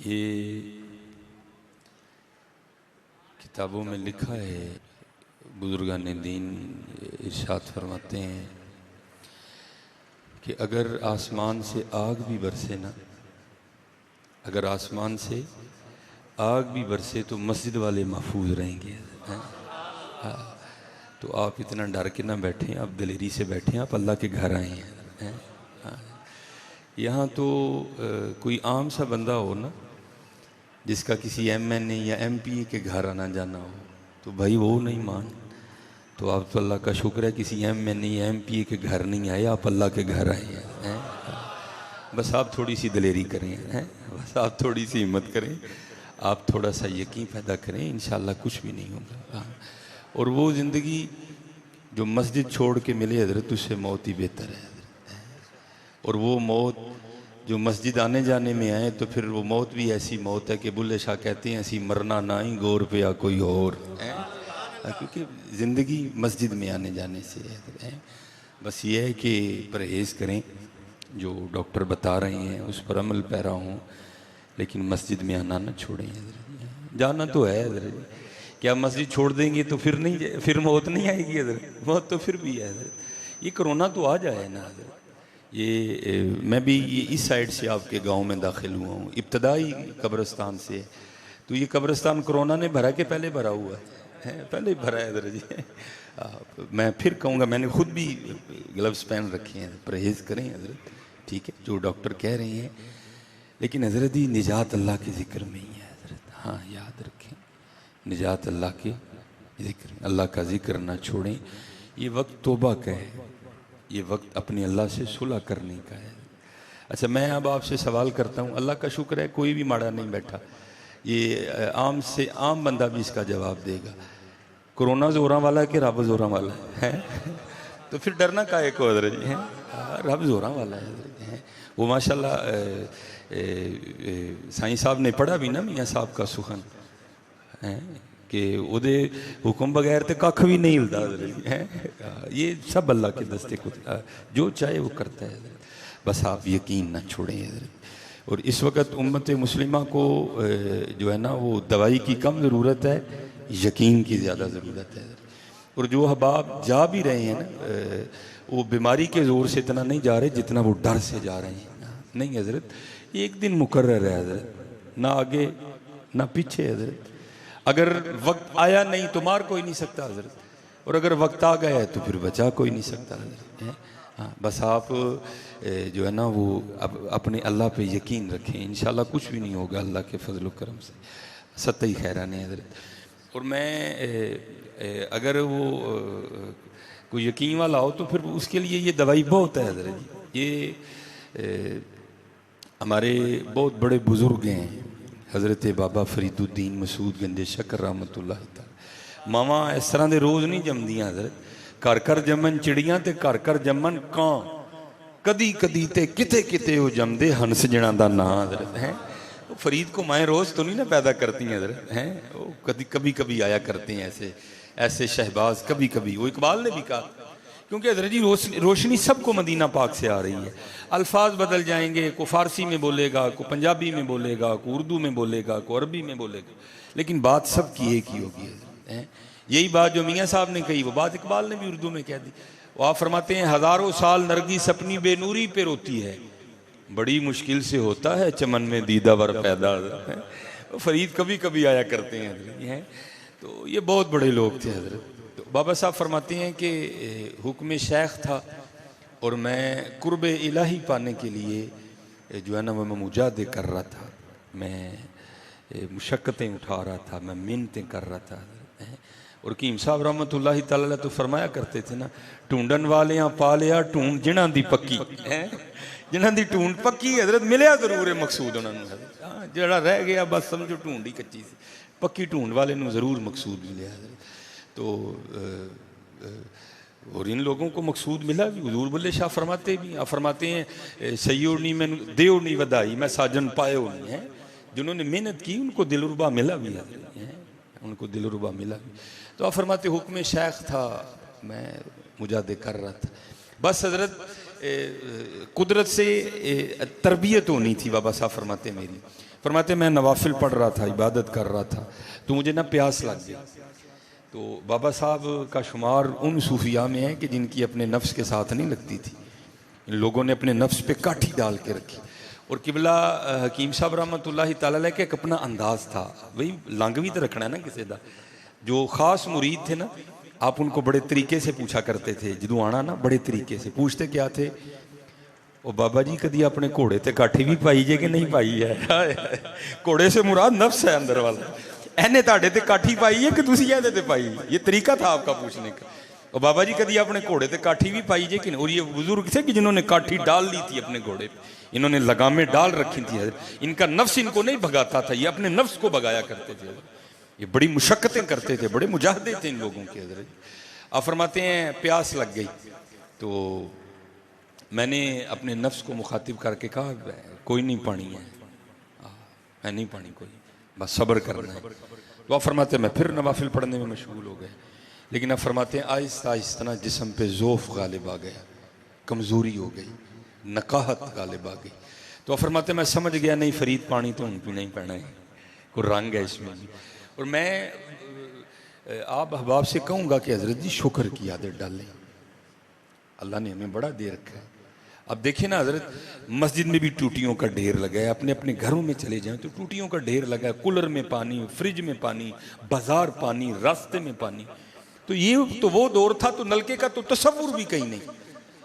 ये किताबों में लिखा है, बुजुर्गान दीन इरशाद फरमाते हैं कि अगर आसमान से आग भी बरसे ना, अगर आसमान से आग भी बरसे तो मस्जिद वाले महफूज रहेंगे। हाँ, तो आप इतना डर के ना बैठें, आप दिलेरी से बैठें, आप अल्लाह के घर आए हैं। हाँ, यहाँ तो कोई आम सा बंदा हो ना, जिसका किसी MNA या MP के घर आना जाना हो, तो भाई वो नहीं मान, तो आप तो अल्लाह का शुक्र है किसी MNA या MP के घर नहीं आए, आप अल्लाह के घर आए हैं। बस आप थोड़ी सी दिलेरी करें, हैं, बस आप थोड़ी सी हिम्मत करें, आप थोड़ा सा यकीन पैदा करें, इंशाल्लाह कुछ भी नहीं होगा। हाँ, और वो ज़िंदगी जो मस्जिद छोड़ के मिले हजरत, उससे मौत ही बेहतर है। और वो मौत जो मस्जिद आने जाने में आए, तो फिर वो मौत भी ऐसी मौत है कि बुल्ले शाह कहते हैं ऐसी मरना ना ही गौर पे या कोई और है, क्योंकि ज़िंदगी मस्जिद में आने जाने से है। बस ये है कि परहेज़ करें, जो डॉक्टर बता रहे हैं उस पर अमल पैरा हों, लेकिन मस्जिद में आना ना छोड़ें। जाना तो है इधर, क्या मस्जिद छोड़ देंगे तो फिर नहीं, फिर मौत नहीं आएगी इधर, मौत तो फिर भी है इधर। ये कोरोना तो आ जाए ना इधर। ये मैं भी ये इस साइड से आपके गांव में दाखिल हुआ हूँ, इब्तदाई कब्रिस्तान से। तो ये कब्रिस्तान कोरोना ने भरा के पहले भरा हुआ है, पहले ही भरा है इधर जी। मैं फिर कहूँगा, मैंने खुद भी ग्लव्स पहन रखे हैं, परहेज़ करें हजरत, ठीक है जो डॉक्टर कह रहे हैं, लेकिन हजरत ही निजात अल्लाह के ज़िक्र में ही है हजरत। हाँ, याद रखें, निजात अल्लाह के ज़िक्र में, अल्लाह का ज़िक्र ना छोड़ें। ये वक्त तौबा का है, ये वक्त अपने अल्लाह से सुलह करने का है। अच्छा, मैं अब आपसे सवाल करता हूँ, अल्लाह का शुक्र है कोई भी माड़ा नहीं बैठा, ये आम से आम बंदा भी इसका जवाब देगा। कोरोना जोरा वाला है कि रब जोरा वाला है? तो फिर डरना काहे को हजरत जी, हैं? रब जोरा वाला है। वो माशाल्लाह साईं साहब ने पढ़ा भी ना, मियाँ साहब का सुखन है कि उदे हुक्म बगैर तो कख भी नहीं हिलता है। ये सब अल्लाह के दस्ते को जो चाहे वो करता है, बस आप यकीन ना छोड़ें। और इस वक्त उम्मत मुस्लिमा को जो है ना, वो दवाई की कम ज़रूरत है, यकीन की ज़्यादा ज़रूरत है। और जो अहबाब जा भी रहे हैं ना, वो बीमारी के ज़ोर से इतना नहीं जा रहे जितना वो डर से जा रहे हैं। नहीं हजरत, एक दिन मुकर्रर है हजरत, ना आगे ना पीछे हजरत। अगर वक्त आया नहीं तो मार कोई नहीं सकता हजरत, और अगर वक्त आ गया है तो फिर बचा कोई नहीं सकता हजरत। हाँ, बस आप जो है ना वो अपने अल्लाह पे यकीन रखें, इंशाल्लाह कुछ भी नहीं होगा अल्लाह के फजल करम से, सत्ता ही खैरान है हजरत। और मैं अगर वो कोई यकीन वाला हो तो फिर उसके लिए ये दवाई बहुत है हजरत जी। ये हमारे बहुत बड़े बुजुर्ग हैं, हज़रत बाबा फरीदुद्दीन मसूद गंजे शकर रहमतुल्लाह तआला। मावां इस तरह के रोज़ नहीं जमदियां हज़रत, घर घर जमन चिड़ियां ते घर घर जमन कां, कदी कदी ते किते किते वो जमदे हंस जना दा नां हज़रत है। फरीद को माएँ रोज़ तो नहीं ना पैदा करती हैं हज़रत, हैं वो कभी कभी आया करते हैं ऐसे ऐसे शहबाज, कभी कभी। वो इकबाल ने भी कहा, क्योंकि हज़रत जी रोशनी सबको मदीना पाक से आ रही है। अल्फाज बदल जाएंगे, को फ़ारसी में बोलेगा, को पंजाबी में बोलेगा, को उर्दू में बोलेगा, को अरबी में बोलेगा, लेकिन बात सब की एक ही होगी है। यही बात जो मियाँ साहब ने कही, वो बात इकबाल ने भी उर्दू में कह दी। वो आप फरमाते हैं, हज़ारों साल नरगिस अपनी बेनूरी पे रोती है, बड़ी मुश्किल से होता है चमन में दीदावर पैदा है। फरीद कभी कभी आया करते हैं। तो ये बहुत बड़े लोग थे हज़रत। तो बाबा साहब फरमाते हैं कि हुक्म शेख था, और मैं कुर्ब इलाही पाने के लिए जो है ना मैं मुजाहदे कर रहा था, मैं मुशक्क़तें उठा रहा था, मैं मिन्नतें कर रहा था। और कीम साहब रहमतुल्लाहि तआला तो फरमाया करते थे ना, ढूंढन वालियां पा लिया ढूंढ जिन्हां दी पक्की है, जिन्हां दी ढूंढ पक्की हज़रत मिलिया जरूर है मकसूद उन्होंने। हाँ, जड़ा रह गया बस समझो ढूंढ ही कच्ची सी, पक्की ढूंढ वाले नूं जरूर मकसूद मिले। तो और इन लोगों को मकसूद मिला भी। हुजूर बुल्ले शाह फरमाते भी, आप फरमाते हैं सैयों नी मैनू देओ नी वधाई, मैं साजन पायो नहीं है। जिन्होंने मेहनत की उनको दिलरुबा मिला भी है, उनको दिलरुबा मिला भी। तो आप फरमाते हुक्म शेख था, मैं मुजाहदे कर रहा था। बस हजरत कुदरत से तरबियत होनी थी, बाबा साहब फरमाते मेरी। फरमाते मैं नवाफिल पढ़ रहा था, इबादत कर रहा था, तो मुझे ना प्यास लग गई। तो बाबा साहब का शुमार उन सूफिया में है कि जिनकी अपने नफ्स के साथ नहीं लगती थी। इन लोगों ने अपने नफ्स पे काठी डाल के रखी। और किबला हकीम साहब रहमतुल्लाहि तआला अलैह के एक अपना अंदाज था, वही लंघ भी तो रखना है ना किसी का। जो खास मुरीद थे ना, आप उनको बड़े तरीके से पूछा करते थे, जदों आना ना बड़े तरीके से पूछते क्या थे, ओ बाबा जी कदी अपने घोड़े ते काठी भी पाई जे कि नहीं पाई है? घोड़े से मुराद नफ्स है अंदर वाला, एने ताड़े ते काठी पाई है कि तुसी एदे ते पाई? ये तरीका था आपका पूछने का। और बाबा जी कदी अपने घोड़े ते काठी भी पाई जे कि नहीं? और ये बुजुर्ग थे कि जिन्होंने काठी डाल ली थी अपने घोड़े पे, इन्होंने लगामें डाल रखी थी। इनका नफ्स इनको नहीं भगाता था, ये अपने नफ्स को भगाया करते थे। ये बड़ी मुशक्कतें करते थे, बड़े मुजाहदे थे इन लोगों के अंदर। आप फरमाते हैं प्यास लग गई तो मैंने अपने नफ्स को मुखातिब करके कहा कोई नहीं पानी है, है नहीं पानी कोई, बस सब्र करना है। तो आप फरमाते मैं फिर नवाफिल पढ़ने में मशगूल हो गए। लेकिन आप फरमाते हैं आहिस्ता आहिस्ता ना जिस्म पे ज़ोफ़ गालिब आ गया, कमज़ोरी हो गई, नकाहत गालिब आ गई। तो आप फरमाते मैं समझ गया नहीं फरीद पानी तो उन पीना ही पैना है, कोई रंग है इसमें भी। और मैं आप अहबाब से कहूँगा कि हज़रत जी शुक्र की आदत डालें, अल्लाह ने हमें बड़ा दे रखा है। अब देखिए ना हज़रत, मस्जिद में भी टूटियों का ढेर लगा है, अपने अपने घरों में चले जाएं तो टूटियों का ढेर लगा है, कूलर में पानी, फ्रिज में पानी, बाजार पानी, रास्ते में पानी। तो ये तो वो दौर था तो नलके का तो तसव्वुर भी कहीं नहीं।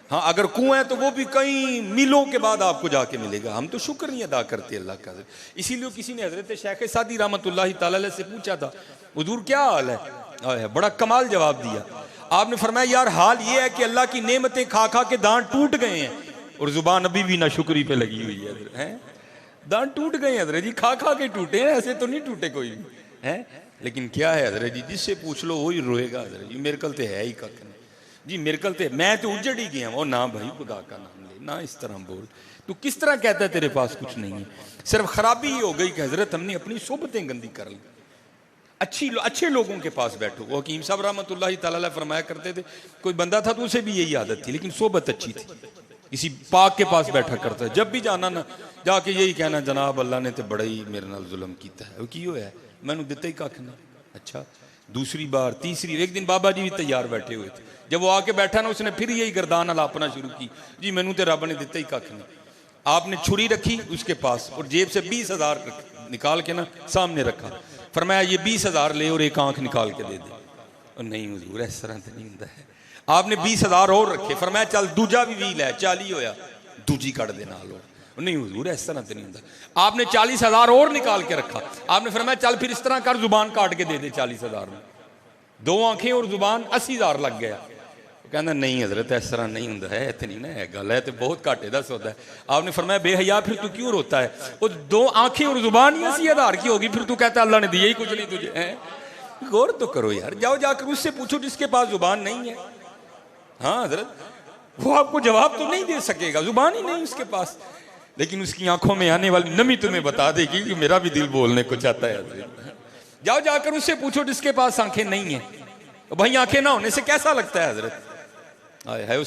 हाँ अगर कुआं है तो वो भी कई मीलों के बाद आपको जाके मिलेगा। हम तो शुक्र नहीं अदा करते अल्लाह का। इसीलिए किसी ने हजरत शेख सादी रहमतुल्लाहि तआला अलैह से पूछा था हुजूर क्या हाल है, बड़ा कमाल जवाब दिया। आपने फरमाया यार हाल ये है कि अल्लाह की नेमतें खा खा के दांत टूट गए हैं और जुबान अभी भी नाशुक्री पे लगी हुई है। दांत टूट गए हैं हजरत जी, खा खा के टूटे हैं, ऐसे तो नहीं टूटे कोई है। लेकिन क्या है हजरत जी, जिससे पूछ लो वही रोएगा हजरत जी, मेरे कल तो है ही कख जी, मेरे कल तो मैं तो उजड़ ही गया। वो ना भाई खुदा का नाम ले, ना इस तरह बोल, तू किस तरह कहता है तेरे पास कुछ नहीं है। सिर्फ खराबी ही हो गई कि हजरत हमने अपनी सोबतें गंदी कर ली। अच्छे लोगों के पास बैठो। वो हकीम साहब रहमतुल्लाहि तआला अलैह फरमाया करते थे कोई बंदा था तो उसे भी यही आदत थी, लेकिन सोबत अच्छी थी, किसी पाक के पास बैठा करता है, जब भी जाना ना जाके यही कहना जनाब अल्लाह ने तो बड़ा ही मेरे नाल जुल्म किया है, की है मैनू दिता ही कख नहीं। अच्छा दूसरी बार तीसरी, एक दिन बाबा जी भी तैयार बैठे हुए थे, जब वो आके बैठा ना उसने फिर यही गर्दान अलापना शुरू की, जी मैनू तो रब ने दिता ही कख नहीं। आपने छुरी रखी उसके पास और जेब से 20,000 निकाल के ना सामने रखा, फरमाया ये 20,000 ले और एक आंख निकाल के दे दे। और नहीं हुजूर इस तरह तो नहीं होता है। आपने 20,000 और रखे, फरमाया चल दूजा भी 20 लै, 40 होया दूजी कट दे नाल। नहीं हुजूर इस तरह तो नहीं होता। आपने 40,000 और निकाल के रखा, आपने फरमाया चल फिर इस तरह कर जुबान काट के दे दे 40,000 में, 2 आंखें और जुबान 80,000 लग गया। कहना नहीं हजरत इस तरह नहीं होता है, इतनी ना है गल है तो बहुत घाटे का सौदा है। आपने फरमाया बेहया फिर तू क्यों रोता है, वो 2 आंखें और जुबान ही 80,000 की होगी, फिर तू कहता अल्लाह ने दिया ही कुछ नहीं तुझे है। गौर तो करो यार, जाओ जाकर उससे पूछो जिसके पास जुबान नहीं है। हाँ हजरत वो आपको जवाब तो नहीं दे सकेगा, जुबान ही नहीं उसके पास, लेकिन उसकी आंखों में आने वाली नमी तुम्हें बता देगी कि मेरा भी दिल बोलने को चाहता है। जाओ जाकर उससे पूछो जिसके पास आंखें नहीं है, भाई आंखें ना होने से कैसा लगता है हजरत, है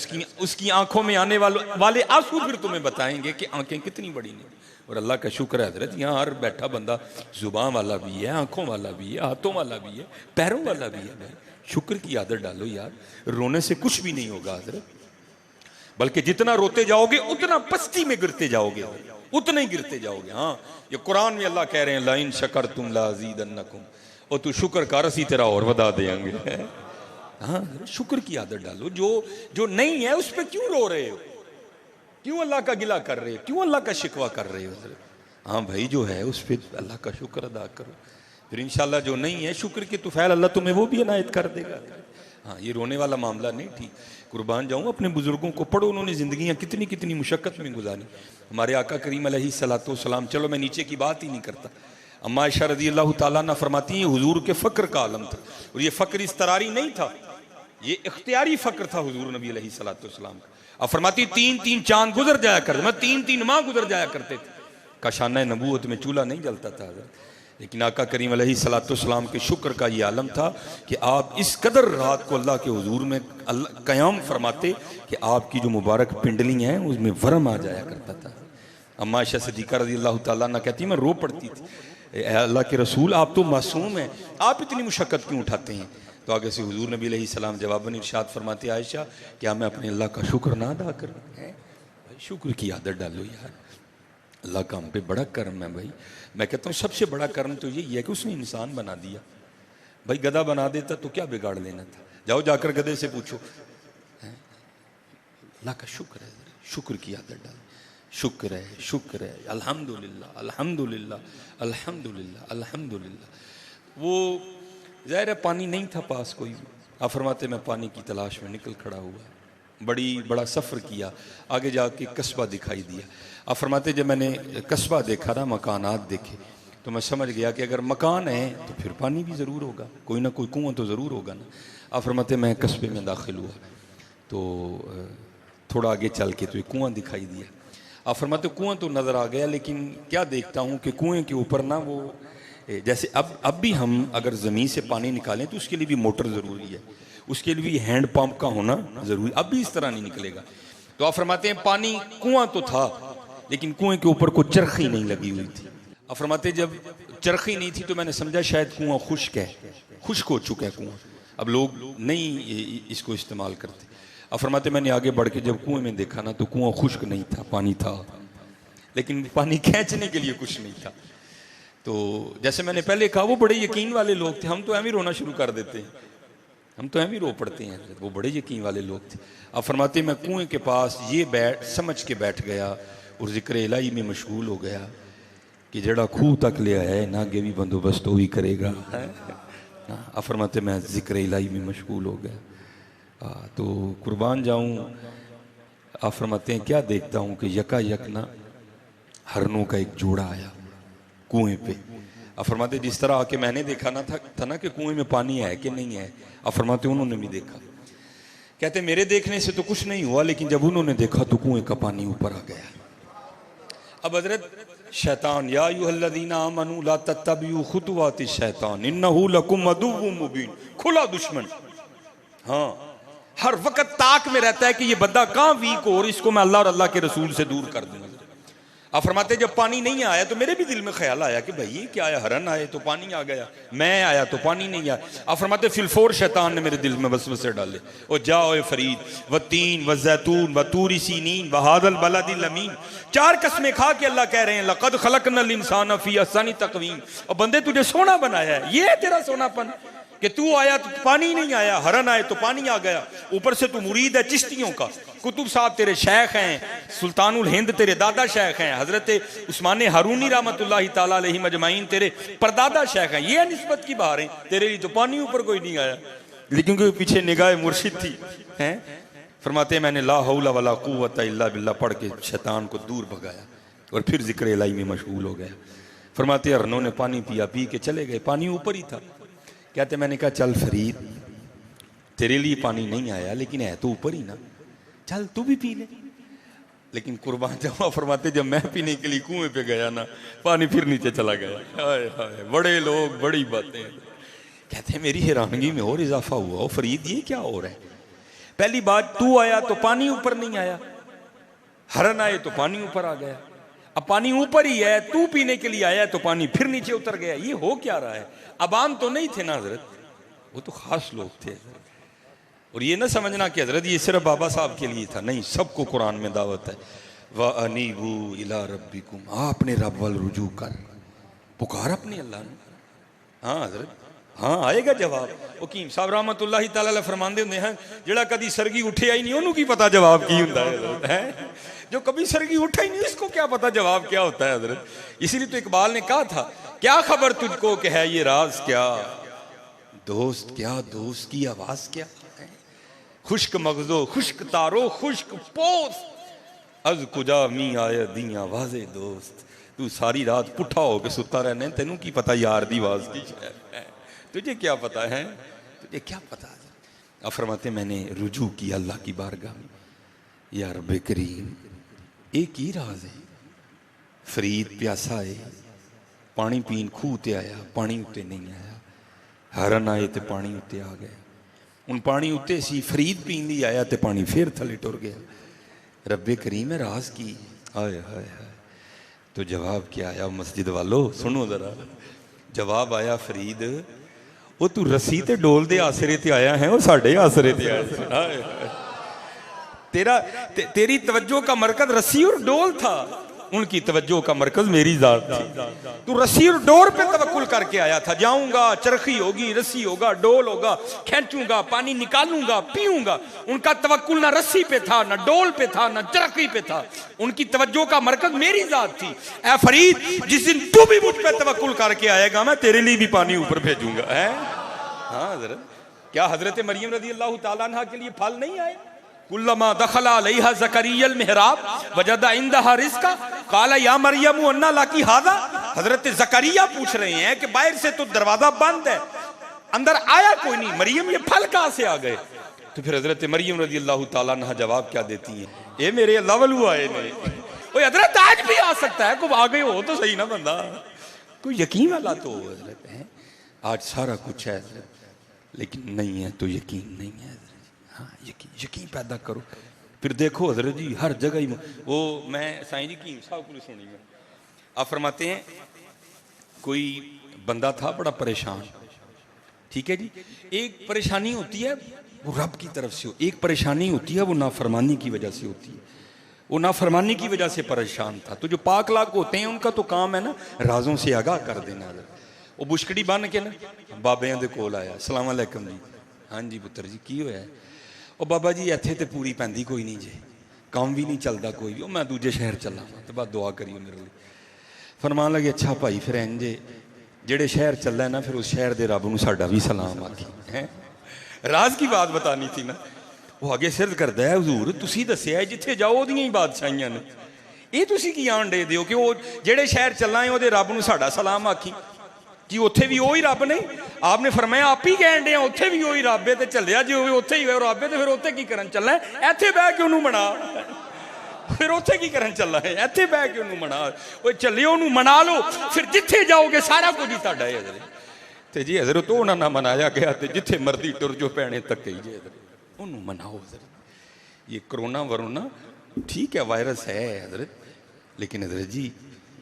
उसकी आंखों में आने वाले आंसू फिर तुम्हें बताएंगे कि आंखें कितनी बड़ी नहीं। और अल्लाह का शुक्र है हजरत यहाँ हर बैठा बंदा जुबान वाला भी है, आंखों वाला भी है, हाथों वाला भी है, पैरों वाला भी है। शुक्र की आदत डालो यार, रोने से कुछ भी नहीं होगा हजरत, बल्कि जितना रोते जाओगे उतना पस्ती में गिरते जाओगे, उतना ही गिरते जाओगे। हाँ ये कुरान में अल्लाह कह रहे हैं लाइन शकर तुम लाजीदन्नकुम, और तू शुक्र कर असी तेरा और वधा देंगे। हाँ शुक्र की आदत डालो, जो नहीं है उस पर क्यों रो रहे हो, क्यों अल्लाह का गिला कर रहे हो, क्यों अल्लाह का शिकवा कर रहे हो। हाँ भाई जो है उस पर अल्लाह का शुक्र अदा करो, फिर इंशाल्लाह जो नहीं है शुक्र की तुफैल अल्लाह तुम्हें वो भी इनायत कर देगा। हाँ ये रोने वाला मामला नहीं। ठीक कुर्बान जाऊँ अपने बुजुर्गों को पढ़ो, उन्होंने जिंदगियाँ कितनी कितनी मुशक्क़त में गुजारी। हमारे आका करीम अलैहिस्सलाम, चलो मैं नीचे की बात ही नहीं करता, अम्मा आयशा रज़ी अल्लाह तआला अन्हा फरमाती हैं हुजूर के फ़क्र का आलम था, और ये फ़क्र इस्तरारी नहीं था, ये इख्तियारी फ़क्र था हुजूर नबी अलैहिस्सलाम का। अब फरमाती 3-3 चांद गुजर जाया करते, मैं 3-3 माह गुजर जाया करते थे, काशाना नबूवत में चूल्हा नहीं जलता था, लेकिन आका करीम अलैहिस्सलाम के शुक्र का ये आलम था कि आप इस कदर रात को अल्लाह के हुजूर में क़याम फरमाते कि आपकी जो मुबारक पिंडली हैं उसमें वरम आ जाया करता था। अम्मा आयशा सिद्दीक़ा रज़ी अल्लाह ताला अन्हा कहती मैं रो पड़ती थी, अल्लाह के रसूल आप तो मासूम हैं, आप इतनी मुशक्क़त क्यों उठाते हैं? तो आगे से हुजूर नबी अलैहिस्सलाम जवाबन इरशाद फरमाते आयशा क्या मैं अपने अल्लाह का शुक्र ना अदा करूँ? भाई शुक्र की आदत डालो यार, अल्लाह का हम पे बड़ा कर्म है भाई। मैं कहता हूँ सबसे बड़ा कर्म तो यही है कि उसने इंसान बना दिया। भाई गधा बना देता तो क्या बिगाड़ लेना था? जाओ जाकर गधे से पूछो। अल्लाह का शुक्र है, शुक्र की आदत डाल, शुक्र है, शुक्र है, अल्हम्दुलिल्लाह अल्हम्दुलिल्लाह अल्हम्दुलिल्लाह अल्हम्दुलिल्लाह। वो ज़ाहिर है पानी नहीं था पास कोई, आप फरमाते मैं पानी की तलाश में निकल खड़ा हुआ, बड़ा सफ़र किया, आगे जाके कस्बा दिखाई दिया। आप फरमाते जब मैंने कस्बा देखा ना, मकानात देखे, तो मैं समझ गया कि अगर मकान है तो फिर पानी भी ज़रूर होगा, कोई ना कोई कुआं तो ज़रूर होगा ना। आप फरमाते मैं कस्बे में दाखिल हुआ तो थोड़ा आगे चल के तो एक कुआं दिखाई दिया। आप फरमाते कुआं तो नज़र आ गया, लेकिन क्या देखता हूँ कि कुएं के ऊपर ना वो जैसे अब भी हम अगर ज़मीन से पानी निकालें तो उसके लिए भी मोटर ज़रूरी है, उसके लिए भी हैंड पंप का होना ज़रूरी, अब भी इस तरह नहीं निकलेगा। तो आप फरमाते हैं पानी कुआं तो था लेकिन कुएं के ऊपर कोई चरखी नहीं लगी हुई थी। आप फरमाते जब चरखी नहीं थी तो मैंने समझा शायद कुआं खुश्क है, खुश्क हो चुका है कुआं, अब लोग नहीं इसको इस्तेमाल करते। अब फरमाते मैंने आगे बढ़ के जब कुएं में देखा ना तो कुआं खुश्क नहीं था, पानी था, लेकिन पानी खींचने के लिए कुछ नहीं था। तो जैसे मैंने पहले कहा वो बड़े यकीन वाले लोग थे, हम तो एम ही रोना शुरू कर देते हैं, हम तो एम ही रो पड़ते हैं, वो बड़े यकीन वाले लोग थे। अब फरमाते मैं कुएं के पास ये समझ के बैठ गया और जिक्र इलाही में मशगूल हो गया कि जड़ा खूह तक ले आया है ना आगे भी बंदोबस्त वही करेगा। अब फरमाते मैं जिक्र इलाही में मशगूल हो गया। तो कुर्बान जाऊं, आप फरमाते हैं क्या देखता हूं कि यकायक ना हरनों का एक जोड़ा आया कुएं पे। आप फरमाते जिस तरह आके मैंने देखा ना था ना कि कुएं में पानी है कि नहीं है, आप फरमाते उन्होंने भी देखा। कहते मेरे देखने से तो कुछ नहीं हुआ, लेकिन जब उन्होंने देखा तो कुएं का पानी ऊपर आ गया। अब हजरत शैतान या अय्युहल्लज़ीना आमनू ला तत्तबिउ खुतुवाति शैतान इन्नहु लकुम अदुव्वुम मुबीन, खुला दुश्मन। हाँ, हर वक्त ताक में रहता है कि ये बंदा कहाँ वीक हो और इसको मैं अल्लाह और अल्लाह के रसूल से दूर कर दूंगा। आप फरमाते जब पानी नहीं आया तो मेरे भी दिल में ख्याल आया कि भाई ये क्या आया, हरन आए तो पानी आ गया, मैं आया तो पानी नहीं आया। आप फरमाते फिलफोर शैतान ने मेरे दिल में वसवसे डाले, ओ जाओ फरीद व तीन व जैतून व तूरी सीनीन व हादल बलदिल अमीन, चार कसमें खा के अल्लाह कह रहे हैं लक़द खलक़नल इंसान फी अहसनि तक़वीम, और बंदे तुझे सोना बनाया है, ये है तेरा सोनापन कि तू आया तो पानी नहीं आया, हरन आए तो पानी आ गया, ऊपर से तू मुरीद है चिश्तियों का, कुतुब साहब तेरे शेख हैं, सुल्तानुल हिंद तेरे दादा शेख हैं, हजरत उस्मान हारूनी रहमतुल्लाहि ताला अलैहि मजमाइन तेरे परदादा शेख हैं, ये निस्बत की बाहर हैं, तेरे लिए तो पानी ऊपर कोई नहीं आया, लेकिन क्योंकि पीछे निगाह मुर्शिद थी। हैं फरमाते मैंने ला हौला वला कुव्वता इल्ला बिल्लाह पढ़ के शैतान को दूर भगाया और फिर जिक्र इलाही में मशगूल हो गया। फरमाते हरनों ने पानी पिया, पी के चले गए, पानी ऊपर ही था। कहते मैंने कहा चल फरीद तेरे लिए पानी नहीं आया लेकिन है तो ऊपर ही ना, चल तू भी पी ले। लेकिन कुर्बान जाऊँ, फरमाते जब मैं पीने के लिए कुएं पे गया ना पानी फिर नीचे चला गया। हाय हाय, बड़े लोग बड़ी बातें। कहते मेरी हैरानगी में और इजाफा हुआ, ओ फरीद ये क्या हो रहा है, पहली बात तू आया तो पानी ऊपर नहीं आया, हरन आए तो पानी ऊपर आ गया, अब पानी ऊपर ही है, तू पीने के लिए आया तो पानी फिर नीचे उतर गया, ये हो क्या रहा है। अब आम तो नहीं थे ना हजरत, वो तो खास लोग थे। और ये ना समझना कि हजरत ये सिर्फ बाबा साहब के लिए था, नहीं, सबको कुरान में दावत है। व अनीबू इला रब्बिकुम, अपने रब वाल रुजू कर, पुकार अपने अल्लाह ने। हाँ हजरत, हाँ आएगा जवाब। हकीम साहब रहमतुल्लाहि ताला अलैह फरमांदे हुंदे हैं जेड़ा कदी सरगी उठे आई नहीं ओनू की पता जवाब की हुंदा है, जो कभी सरगी उठा ही नहीं इसको क्या पता जवाब क्या होता है हजरत। इसीलिए तो इकबाल ने कहा था क्या खबर तुझको कि है ये राज क्या, दोस्त क्या दोस्त की आवाज क्या, खुश्क मगजो खुश्क तारो खुश्क पोस्त अज कुजा मी आया दी आवाजे दोस्त, तू सारी रात पुठा होके सुता रहने, तेनू की पता यार दी आवाज की, तुझे क्या पता है, तुझे क्या पता। अब फरमाते मैंने रुजू किया अल्लाह की बारगाह में, या रब्बे करीम एक ही राज है। फरीद प्यासा है, पानी पीन खूह ते आया, पानी उत्ते नहीं आया, हरन आए तो पानी उत्ते आ गया, हुण पानी उत्ते सी, फरीद पीन लई आया तो पानी फिर थले टुर गया। रब्बे करीम है राज की, हाय हाय हाय। तो जवाब क्या आया मस्जिद वालों, सुनो जरा। जवाब आया फरीद, वो तू रस्सी ते डोल दे आसरे ते आया है, वो साढ़े आसरे ते आया। तेरी तवज्जो का मरकज रस्सी और डोल था, उनकी तवज्जो का मरकज मेरी जात थी। तू रस्सी और डोर पे तवक्कुल करके आया था। जाऊंगा, चरखी होगी, रस्सी होगा, डोल होगा, खींचूंगा, पानी निकालूंगा, पीऊंगा। उनका तवक्कुल ना रस्सी पे था, ना डोल पे था, ना चरखी पे था। उनकी तवज्जो का मरकज मेरी जात थी। ऐ फरीद, जिस दिन तू भी मुझ पे तवक्कुल करके आएगा, मैं तेरे लिए भी पानी ऊपर भेजूंगा। है हाँ हजरत, क्या हजरत मरियम रजी अल्लाह तआला अन्हा के लिए फल नहीं आए? कुल्लमा दखला अलैहा ज़करियल मेहराब वजदा इंदहा रिज़्क़ा क़ाला या मरियम अन्ना लकी हाज़ा। हजरत ज़करिया पूछ रहे हैं कि बाहर से तो दरवाजा बंद है, अंदर आया कोई नहीं, मरियम ये फल कहां से आ गए? तो फिर हजरत मरियम रज़ी अल्लाह तआला अन्हा जवाब क्या देती हैं? ये मेरे अल्लाह वलू आए ने। ओए हजरत आज भी आ सकता है, कोई आ गए हो तो सही ना बंदा, कोई यकीन वाला तो हजरत है। आज सारा कुछ है हजरत, लेकिन नहीं है तो यकीन नहीं है। हाँ यकीन पैदा करो, फिर देखो हजरत जी हर जगह ही। वो मैं साईं जी की साहब को सुनी मैं, आप फरमाते हैं कोई बंदा था बड़ा परेशान, ठीक है जी। एक परेशानी होती है वो रब की तरफ से, एक परेशानी होती है वो नाफरमानी की वजह से होती है। वो नाफरमानी की वजह से परेशान था। तो जो पाक लाक होते हैं उनका तो काम है ना राजों से आगाह कर देना। वो बुशकड़ी बन के ना बाबियां दे कोल आया, अस्सलाम वालेकुम जी। हाँ जी पुत्र जी की होया? ਉਹ बाबा जी ਇੱਥੇ ਤੇ पूरी ਪੈਂਦੀ कोई नहीं जे, काम भी नहीं चलता कोई भी, मैं दूजे शहर चला तो बस दुआ करियो मेरे लिए। फरमान लगे अच्छा भाई फिर इंजे जेड़े शहर चला ना फिर उस शहर के रब नूं साडा भी सलाम आखी है। राज की बात बतानी थी ना। वो आगे सिर्द करता है हुजूर तुसी दस्सिया जिथे जाओ ओदियां ही बादशाहियां ने, ये तुसी की आण दे दिओ कि वो जेड़े शहर चला है ओदे रब नूं साडा सलाम आखी कि उत्थे भी वही रब नहीं? आपने फरमाया आप ही कहन दे उत्थे भी वही रब है, तो चलिया जो उत्थे ही रब है तो फिर उत्थे की करन चलना है? इत्थे बह के उन्होंने मना, फिर उत्थे की करन चलना है? इत्थे बह के उन्होंने मना, वो चलियो उन्होंने मना लो, फिर जिथे जाओगे सारा कुछ ही तुहाडा है। तो जी हजरत तो उन्होंने मनाया गया तो जिथे मर्जी टुर जो पैने तक ही जे उन्होंने मनाओ हजरत। ये कोरोना वरोना ठीक है वायरस है हजरत, लेकिन हजरत जी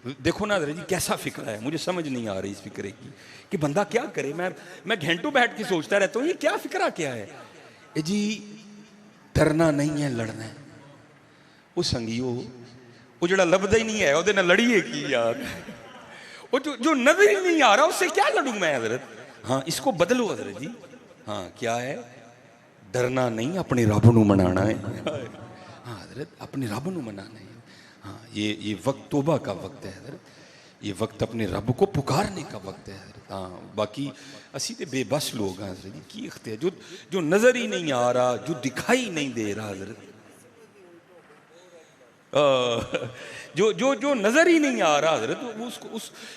देखो ना हजरत जी कैसा फिक्र है, मुझे समझ नहीं आ रही इस फिक्रे की कि बंदा क्या करे। मैं घंटों बैठ के सोचता रहता हूँ ये क्या फिक्रा क्या है। ये जी डरना नहीं है लड़ना है। वो संगियो वो जड़ा लभदा ही नहीं है ਉਹਦੇ ਨਾਲ लड़िए की यार, वो जो नजर ही नहीं आ रहा उससे क्या लड़ूं मैं हजरत। हाँ इसको बदलो हजरत जी। हाँ क्या है? डरना नहीं अपने रब नूं मनाना है। हाँ हजरत अपने रब नूं मनाना है। हाँ ये वक्त तौबा का वक्त है हजरत, ये वक्त अपने रब को पुकारने का वक्त है हजरत। हाँ बाकी असी तो बेबस लोग हैं हजरत जी, की इख्तियार जो नजर ही नहीं आ रहा, जो दिखाई नहीं दे रहा हजरत, जो नजर ही नहीं आ रहा हजरत,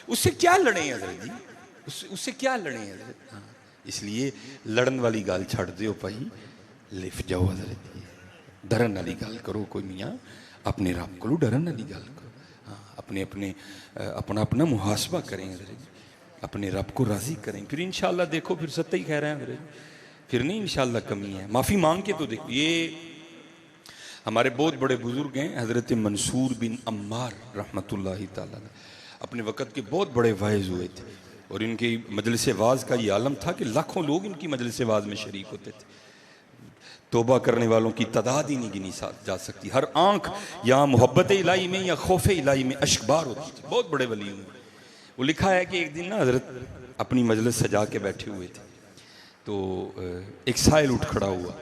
उससे क्या लड़े हजरत जी, उससे क्या लड़े हजरत। हाँ इसलिए लड़न वाली गल छड़ दो भाई, लिफ जाओ हजरत जी, डरन वाली गल करो कोई मियाँ, अपने रब को डरन वाली गल करो। हाँ अपना अपना मुहासबा करें हजरत, अपने रब को राजी करें, फिर इंशाअल्लाह देखो फिर सत्य ही कह रहे हैं हजरत, फिर नहीं इंशाअल्लाह कमी है। माफ़ी मांग के तो देखो, ये हमारे बहुत बड़े बुजुर्ग हैं हजरत मंसूर बिन अम्मार रहमतुल्लाहि ताला, अपने वक़्त के बहुत बड़े वाइज हुए थे और इनकी मजलिस वाज़ का ये आलम था कि लाखों लोग इनकी मजलिस वाज़ में शरीक होते थे। तौबा करने वालों की तादाद ही नहीं गिनी जा सकती। हर आंख या मोहब्बत इलाही में या खौफ इलाही में अश्कबार होती थी। बहुत बड़े वली हुए। वो लिखा है कि एक दिन ना हजरत अपनी मजलिस सजा के बैठे हुए थे तो एक साइल उठ खड़ा हुआ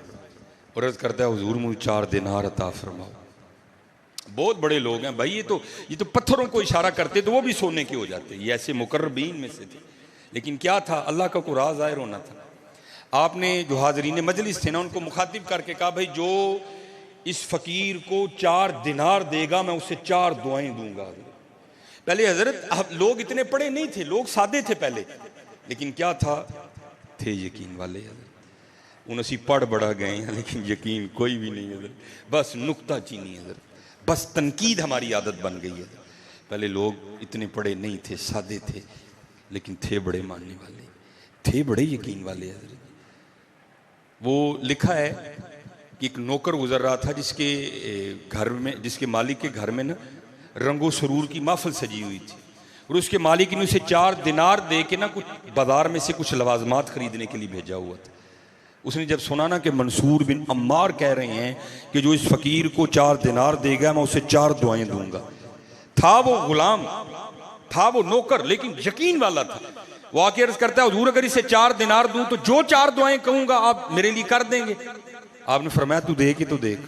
और अर्ज़ करता है हुजूर मुझे 4 दिनार अता फरमाओ। बहुत बड़े लोग हैं भाई, ये तो पत्थरों को इशारा करते तो वो भी सोने के हो जाते, ये ऐसे मुकर्रबीन में से थे। लेकिन क्या था, अल्लाह का को राज ज़ाहिर होना था। आपने जो हाजरीन मजलिस थे ना उनको मुखातिब करके कहा भाई जो इस फ़कीर को 4 दिनार देगा मैं उसे 4 दुआएं दूंगा। पहले हजरत लोग इतने पढ़े नहीं थे, लोग सादे थे पहले, लेकिन क्या था, थे यकीन वाले हजरत। उन असी पढ़ बड़ा गए हैं लेकिन यकीन कोई भी नहीं हजरत, बस नुक्ता चीनी हजरत, बस तनकीद हमारी आदत बन गई है। पहले लोग इतने पढ़े नहीं थे, सादे थे, लेकिन थे बड़े मानने वाले, थे बड़े यकीन वाले हजरत। वो लिखा है कि एक नौकर गुजर रहा था जिसके घर में, जिसके मालिक के घर में ना रंगो सरूर की महफिल सजी हुई थी, और उसके मालिक ने उसे 4 दिनार दे के ना कुछ बाजार में से कुछ लवाजमात खरीदने के लिए भेजा हुआ था। उसने जब सुना ना कि मंसूर बिन अम्मार कह रहे हैं कि जो इस फकीर को 4 दिनार देगा मैं उसे 4 दुआएं दूंगा। था वो गुलाम, था वो नौकर, लेकिन यकीन वाला था। वो आके अर्ज करता है हुजूर अगर इसे 4 दिनार दूं तो जो 4 दुआएं कहूंगा आप मेरे लिए कर देंगे। आपने फरमाया तू देख ही तो देख।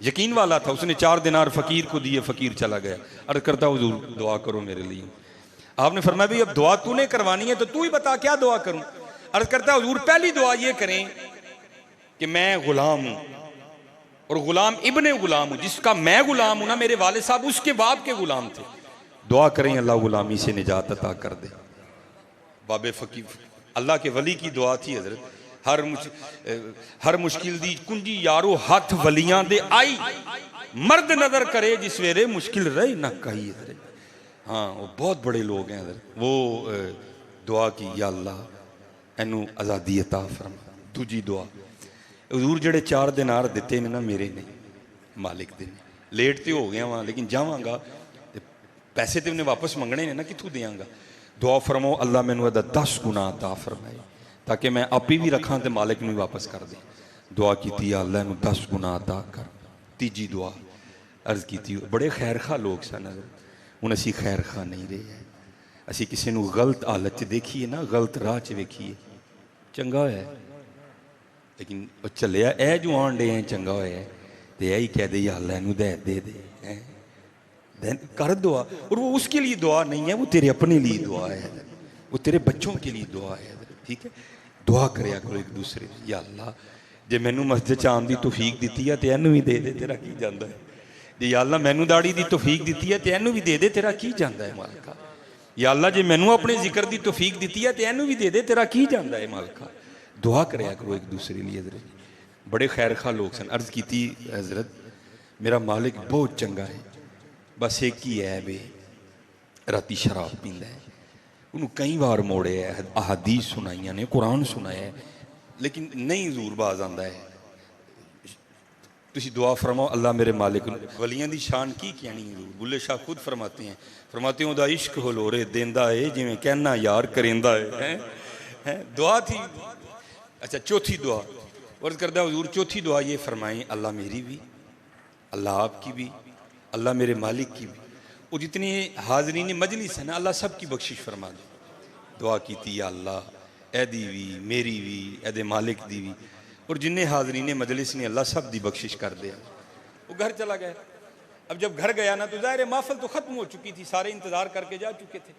यकीन वाला था, उसने 4 दिनार फकीर को दिए, फकीर चला गया। अर्ज करता हुजूर दुआ करो मेरे लिए। आपने फरमाया भाई अब दुआ तूने करवानी है तो तू ही बता क्या दुआ करूं। अर्ज करता हुजूर पहली दुआ ये करें कि मैं गुलाम हूं और गुलाम इब्ने गुलाम हूं, जिसका मैं गुलाम हूं ना मेरे वालिद साहब उसके बाप के गुलाम थे। दुआ करें अल्लाह गुलामी से निजात अता कर दे। बाबे फकीर अल्लाह के वली की दुआ थी हजरत। हर मुश्किल दी कुंजी यारो हथ वलियां दे आई, मर्द नजर करे जिस वेरे मुश्किल रही ना कही। हाँ वो बहुत बड़े लोग हैं हजरत। वो दुआ की या अल्लाह एनू आज़ादी अता फरमा। दूजी दुआ हजूर जेड़े 4 दिनार दिते ने ना मेरे ने मालिक दे लेट तो हो गया वहाँ, लेकिन जावांगा पैसे तो उन्हें वापस मंगने ने ना, कितों देंगा। दुआ फरमाओ अल्लाह मैनू 10 गुना अता फरमाए ताकि मैं आपी भी रखा तो मालिक नूं वापस कर दे। दुआ की अल्लाह इनू 10 गुना अता कर। तीजी दुआ अर्ज की बड़े खैर खा लोग सन, हुण असीं खैर खा नहीं रहे। असीं किसी नूं गलत हालत च देखीए ना, गलत राह च वेखीए चंगा होया, लेकिन चलिया ए जो आन डे चंगा होया तो यही कह दे या अल्लाह इनू दे दे कर दुआ। और वो उसके लिए दुआ नहीं है, वो तेरे अपने लिए दुआ है, वो तेरे बच्चों के लिए दुआ है। ठीक है, दुआ करया करो एक दूसरे। या अल्लाह जे मैनू मस्जिद च आने की तौफीक दी है तो इनू भी दे दे, तेरा की जाता है। जे या अल्लाह मैनू दाड़ी की तौफीक दी है तो इनू भी दे दे, तेरा की जाता है मालिका। या अल्लाह जे मैनू अपने जिक्र की तौफीक दी है तो इनू भी दे दे, तेरा की जाता है मालिका। दुआ करया करो एक दूसरे लिए। हजरत बड़े खैर खा लोग सन। अर्ज की हजरत मेरा मालिक बहुत चंगा है, बस एक ही है वे राती शराब पींदा है। उन्होंने कई बार मोड़े है, अहादीस सुनाइया ने, कुरान सुनाया है, लेकिन नहीं जरूर बाज आता है। तुसी दुआ फरमाओ अल्लाह मेरे मालिक। वलियां दी शान की कहनी है, बुल्ले शाह खुद फरमाते हैं उहदा इश्क हलोरे देंदा है जिवें कहना यार करेंदा है। दुआ थी। अच्छा चौथी दुआ अर्ज करदा हुजूर चौथी दुआ ये फरमाएं अल्लाह मेरी भी, अल्लाह आपकी भी, अल्लाह मेरे मालिक की भी, और जितनी हाजरीन मजलिस है ना अल्लाह सब की बख्शिश फरमा दे। दुआ की अल्लाह एदी भी, मेरी भी, एदे मालिक दी भी, और जिन्हें हाजरीन मजलिस ने अल्लाह सब की बख्शिश कर दे। वो घर चला गया। अब जब घर गया ना तो ज़ाहिर महफिल तो ख़त्म हो चुकी थी, सारे इंतज़ार करके जा चुके थे।